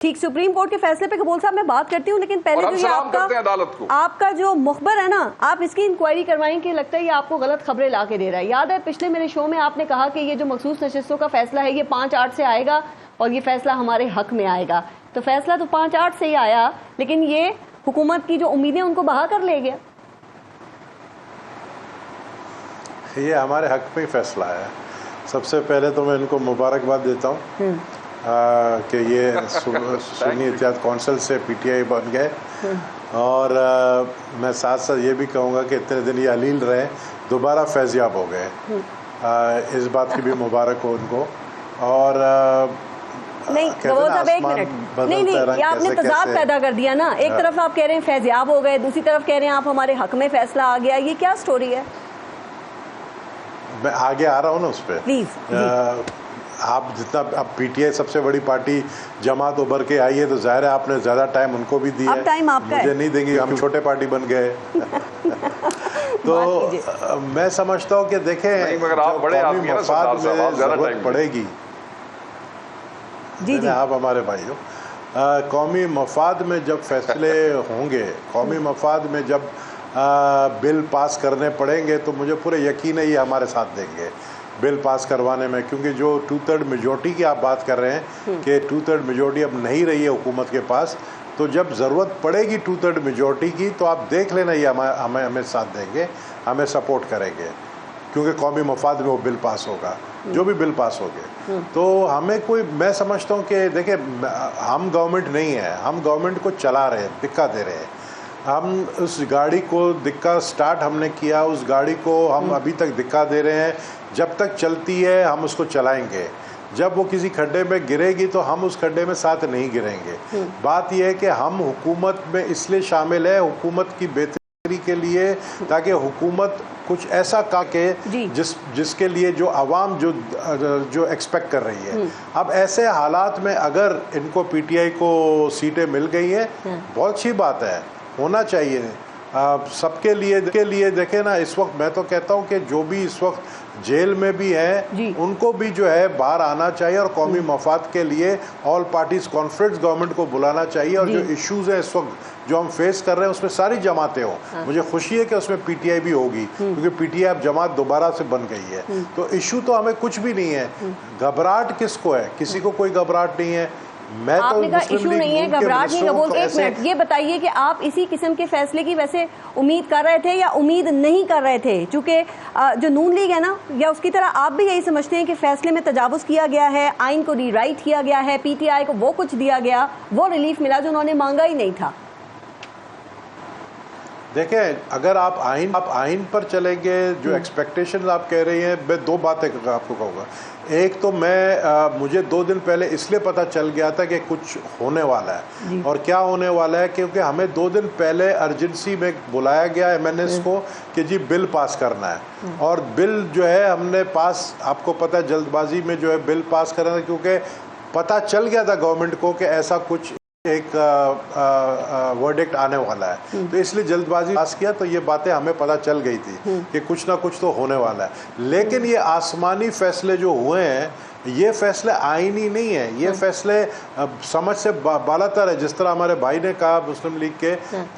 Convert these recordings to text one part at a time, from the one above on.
ठीक, supreme court के फैसले पे कबूल साहब मैं बात करती हूँ, लेकिन पहले जो ये आपका जो मुखबर है ना, आप इसकी इंक्वायरी करवाएं कि लगता है ये आपको गलत खबरें ला के दे रहा है। याद है पिछले मेरे शो में आपने कहा कि ये जो मखसूस नशिस्तों का फैसला है ये 5-8 से आएगा और ये फैसला हमारे हक में आएगा। तो फैसला तो 5-8 से ही आया, लेकिन ये हुकूमत की जो उम्मीदें उनको बहा कर ले गया। ये हमारे हक पे ही फैसला है। सबसे पहले तो मैं इनको मुबारकबाद देता हूँ कि ये सुन्नी इत्तेहाद कौंसिल से पीटीआई बन गए, और मैं साथ साथ ये भी कहूँगा कि इतने दिन ये अलील रहे, दोबारा फैज़याब हो गए। इस बात की भी मुबारक हो उनको। और नहीं गवोल साहब, एक मिनट, नहीं ये आपने तजाद पैदा कर दिया ना। एक तरफ आप कह रहे हैं फैज़याब हो गए, दूसरी तरफ कह रहे हैं आप हमारे हक में फैसला आ गया। ये क्या स्टोरी है? मैं आगे आ रहा हूँ ना उस पर। प्लीज आप जितना, अब पीटीआई सबसे बड़ी पार्टी जमात उभर के आई है, तो जाहिर है आपने ज़्यादा टाइम उनको भी दिया है। टाइम आपका मुझे नहीं देंगे, हम छोटे पार्टी बन गए। तो मैं समझता हूँ कि देखें, कौमी मफाद में ज़रूरत पड़ेगी। जी आप हमारे भाइयों, कौमी मफाद में जब फैसले होंगे, कौमी मफाद में जब बिल पास करने पड़ेंगे, तो मुझे पूरे यकीन है ये हमारे साथ देंगे बिल पास करवाने में। क्योंकि जो 2/3 मेजॉरिटी की आप बात कर रहे हैं कि 2/3 मेजॉरिटी अब नहीं रही है हुकूमत के पास, तो जब ज़रूरत पड़ेगी 2/3 मेजॉरिटी की, तो आप देख लेना ये हमें साथ देंगे, हमें सपोर्ट करेंगे, क्योंकि कौमी मफाद में वो बिल पास होगा, जो भी बिल पास होंगे। तो हमें कोई, मैं समझता हूँ कि देखिए, हम गवर्नमेंट नहीं है, हम गवर्नमेंट को चला रहे हैं, दिक्का दे रहे हैं। हम उस गाड़ी को दिक्का स्टार्ट हमने किया, उस गाड़ी को हम अभी तक दिक्का दे रहे हैं। जब तक चलती है हम उसको चलाएंगे, जब वो किसी खड्डे में गिरेगी तो हम उस खड्डे में साथ नहीं गिरेंगे। बात यह है कि हम हुकूमत में इसलिए शामिल है, हुकूमत की बेहतरी के लिए, ताकि हुकूमत कुछ ऐसा काके जिसके लिए जो आवाम जो एक्सपेक्ट कर रही है। अब ऐसे हालात में अगर इनको पीटीआई को सीटें मिल गई हैं, बहुत अच्छी बात है, होना चाहिए सबके लिए। देखें ना, इस वक्त मैं तो कहता हूं कि जो भी इस वक्त जेल में भी है, उनको भी जो है बाहर आना चाहिए, और कौमी मफाद के लिए ऑल पार्टीज कॉन्फ्रेंस गवर्नमेंट को बुलाना चाहिए। और जो इश्यूज है इस वक्त जो हम फेस कर रहे हैं, उसमें सारी जमातें हों। मुझे खुशी है कि उसमें पीटीआई भी होगी, क्योंकि पीटीआई अब जमात दोबारा से बन गई है। तो इशू तो हमें कुछ भी नहीं है। घबराहट किसको है? किसी को कोई घबराहट नहीं है। मैं आपने तो कहा इशू नहीं है, घबराहट नहीं कबूल। एक मिनट, ये बताइए कि आप इसी किस्म के फैसले की वैसे उम्मीद कर रहे थे या उम्मीद नहीं कर रहे थे? चूंकि जो नून लीग है ना, या उसकी तरह आप भी यही समझते हैं कि फैसले में तजावुज किया गया है, आइन को रीराइट किया गया है, पीटीआई को वो कुछ दिया गया, वो रिलीफ मिला जो उन्होंने मांगा ही नहीं था? देखें, अगर आप आइन पर चलेंगे, जो एक्सपेक्टेशन आप कह रही हैं, मैं दो बातें आपको कहूँगा। एक तो मुझे 2 दिन पहले इसलिए पता चल गया था कि कुछ होने वाला है। और क्या होने वाला है, क्योंकि हमें 2 दिन पहले अर्जेंसी में बुलाया गया एमएनएस को कि जी बिल पास करना है। और बिल जो है हमने पास, आपको पता है, जल्दबाजी में जो है बिल पास करना है, क्योंकि पता चल गया था गवर्नमेंट को कि ऐसा कुछ एक वर्डिक्ट आने वाला है, तो इसलिए जल्दबाजी पास किया। तो ये बातें हमें पता चल गई थी कि कुछ ना कुछ तो होने वाला है। लेकिन ये आसमानी फैसले जो हुए हैं, ये फैसले आईनी नहीं है, ये फैसले समझ से बालातर है। जिस तरह हमारे भाई ने कहा मुस्लिम लीग के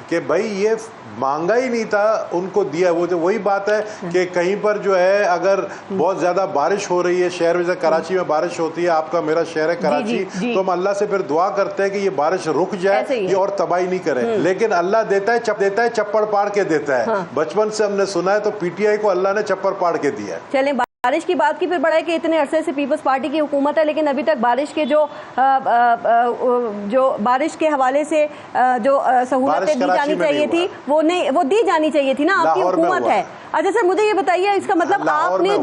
कि भाई ये मांगा ही नहीं था, उनको दिया। वो तो वही बात है कि कहीं पर जो है अगर बहुत ज़्यादा बारिश हो रही है शहर में, जैसे कराची में बारिश होती है, आपका मेरा शहर है कराची, तो हम अल्लाह से फिर दुआ करते हैं कि ये बारिश रुक जाए, ये और तबाही नहीं करे। लेकिन अल्लाह देता है चप्पड़ पाड़ के देता है। बचपन से हमने सुना है, तो पीटीआई को अल्लाह ने चप्पड़ पाड़ के दिया है। चलें, बारिश की बात की फिर बढ़ा है कि इतने अरसे से पीपल्स पार्टी की हुकूमत है, लेकिन अभी तक बारिश के जो बारिश के हवाले से जो सहूलतें दी जानी चाहिए थी वो दी जानी चाहिए थी ना। आपकी हुकूमत है। अच्छा सर, मुझे ये बताइए, इसका मतलब आपने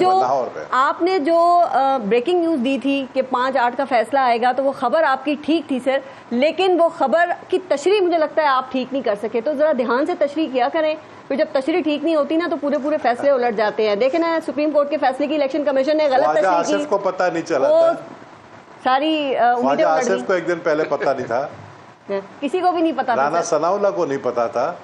जो ब्रेकिंग न्यूज़ दी थी कि 5-8 का फैसला आएगा, तो वो खबर आपकी ठीक थी सर, लेकिन वो खबर की तशरीह मुझे लगता है आप ठीक नहीं कर सके। तो ज़रा ध्यान से तशरीह किया करें, फिर जब तशरीह ठीक नहीं होती ना तो पूरे फैसले उलट जाते हैं। देखें ना, सुप्रीम कोर्ट के फैसले की इलेक्शन कमीशन ने गलत तशरीह की, को पता नहीं चला था, सारी उम्मीदें उलट गईं। को एक दिन पहले पता नहीं था, किसी को भी नहीं पता था, राना सनाउल्लाह को नहीं पता था,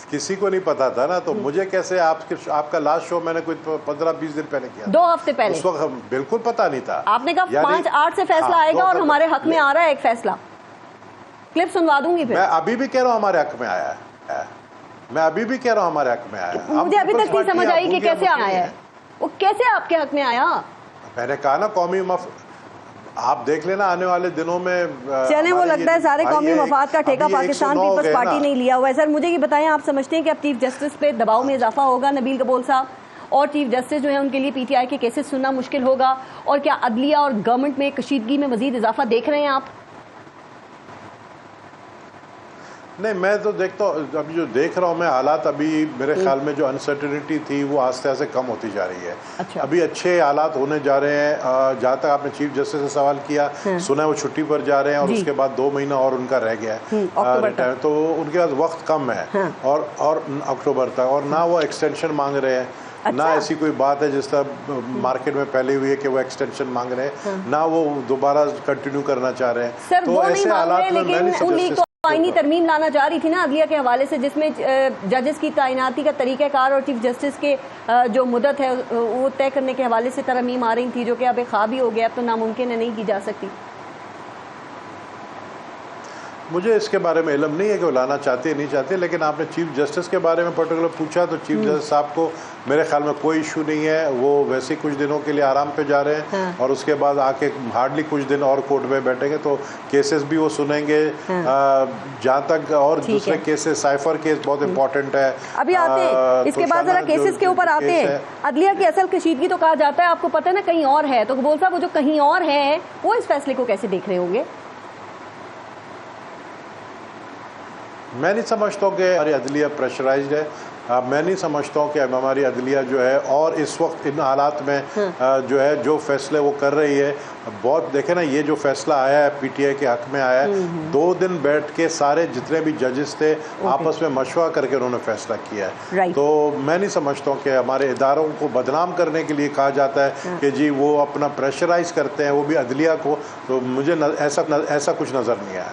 किसी को नहीं पता था ना, तो मुझे कैसे आपका लास्ट शो मैंने कोई 15-20 दिन पहले किया, 2 हफ्ते पहले, उस वक्त बिल्कुल पता नहीं था। आपने कहा 5-8 से फैसला आएगा और हमारे हक में आ रहा है एक फैसला। क्लिप सुनवा दूंगी फिर। मैं अभी भी कह रहा हूँ हमारे हक में आया है, मैं अभी भी कह रहा हूँ हमारे हक में आया है। मुझे अभी तक नहीं समझ आई कि कैसे आया है, वो कैसे आपके हक में आया। मैंने कहा ना कौमी आप देख लेना आने वाले दिनों में। चले, वो लगता है सारे कौमी मफाद का ठेका पाकिस्तान पीपल्स पार्टी नहीं लिया हुआ है। सर मुझे ये बताएं, आप समझते हैं कि अब चीफ जस्टिस पे दबाव में इजाफा होगा नबील कबोल साहब, और चीफ जस्टिस जो है उनके लिए पीटीआई के केसेस सुनना मुश्किल होगा, और क्या अदलिया और गवर्नमेंट में कशीदगी में मजीद इजाफा देख रहे हैं आप? नहीं, मैं तो देखता हूँ, अभी जो देख रहा हूँ मैं हालात, अभी मेरे ख्याल में जो अनसर्टिनिटी थी वो आस्ते आस्ते कम होती जा रही है। अच्छा। अभी अच्छे हालात होने जा रहे हैं। जहाँ तक आपने चीफ जस्टिस से सवाल किया, सुना है वो छुट्टी पर जा रहे हैं और उसके बाद 2 महीना और उनका रह गया है, तो उनके पास वक्त कम है और अक्टूबर तक, और ना वो एक्सटेंशन मांग रहे हैं। अच्छा। ना ऐसी कोई बात है जिस तरह मार्केट में पहले हुई है कि वो एक्सटेंशन मांग रहे हैं, ना वो दोबारा कंटिन्यू करना चाह रहे हैं। तो ऐसे हालात में मैं नहीं आईनी तरमीम लाना चाह रही थी ना अदलिया के हवाले से, जिसमें जजेस की तैनाती का तरीक़ाकार और चीफ जस्टिस के जो मुद्दत है वो तय करने के हवाले से तरमीम आ रही थी, जो कि अब एक ख्वाब ही हो गया, अब तो नामुमकिन है, नहीं की जा सकती। मुझे इसके बारे में इल्म नहीं है कि वो लाना चाहते नहीं चाहते, लेकिन आपने चीफ जस्टिस के बारे में पर्टिकुलर पूछा, तो चीफ जस्टिस साहब को मेरे ख्याल में कोई इशू नहीं है। वो वैसे कुछ दिनों के लिए आराम पे जा रहे हैं और उसके बाद आके हार्डली कुछ दिन और कोर्ट में बैठेंगे, तो केसेस भी वो सुनेंगे। जहाँ तक और दूसरे केसेस, साइफर केस बहुत इंपॉर्टेंट है, अभी आते हैं, इसके बाद जरा केसेस के ऊपर आते हैं। अदलिया की असल कशीदगी तो कहा जाता है, आपको पता है ना, कहीं और है, तो कबूल साहब वो जो कहीं और है वो इस फैसले को कैसे देख रहे होंगे? मैं नहीं समझता हूँ कि हमारी अदलिया प्रेशराइज्ड है। मैं नहीं समझता हूँ कि हमारी अदलिया जो है, और इस वक्त इन हालात में जो है जो फैसले वो कर रही है, बहुत देखे ना, ये जो फैसला आया है पीटीआई के हक में आया है, 2 दिन बैठ के सारे जितने भी जजेस थे आपस में मशवरा करके उन्होंने फैसला किया है। तो मैं नहीं समझता हूँ कि हमारे इदारों को बदनाम करने के लिए कहा जाता है कि जी वो अपना प्रेशराइज करते हैं, वो भी अदलिया को, तो मुझे ऐसा कुछ नज़र नहीं आया।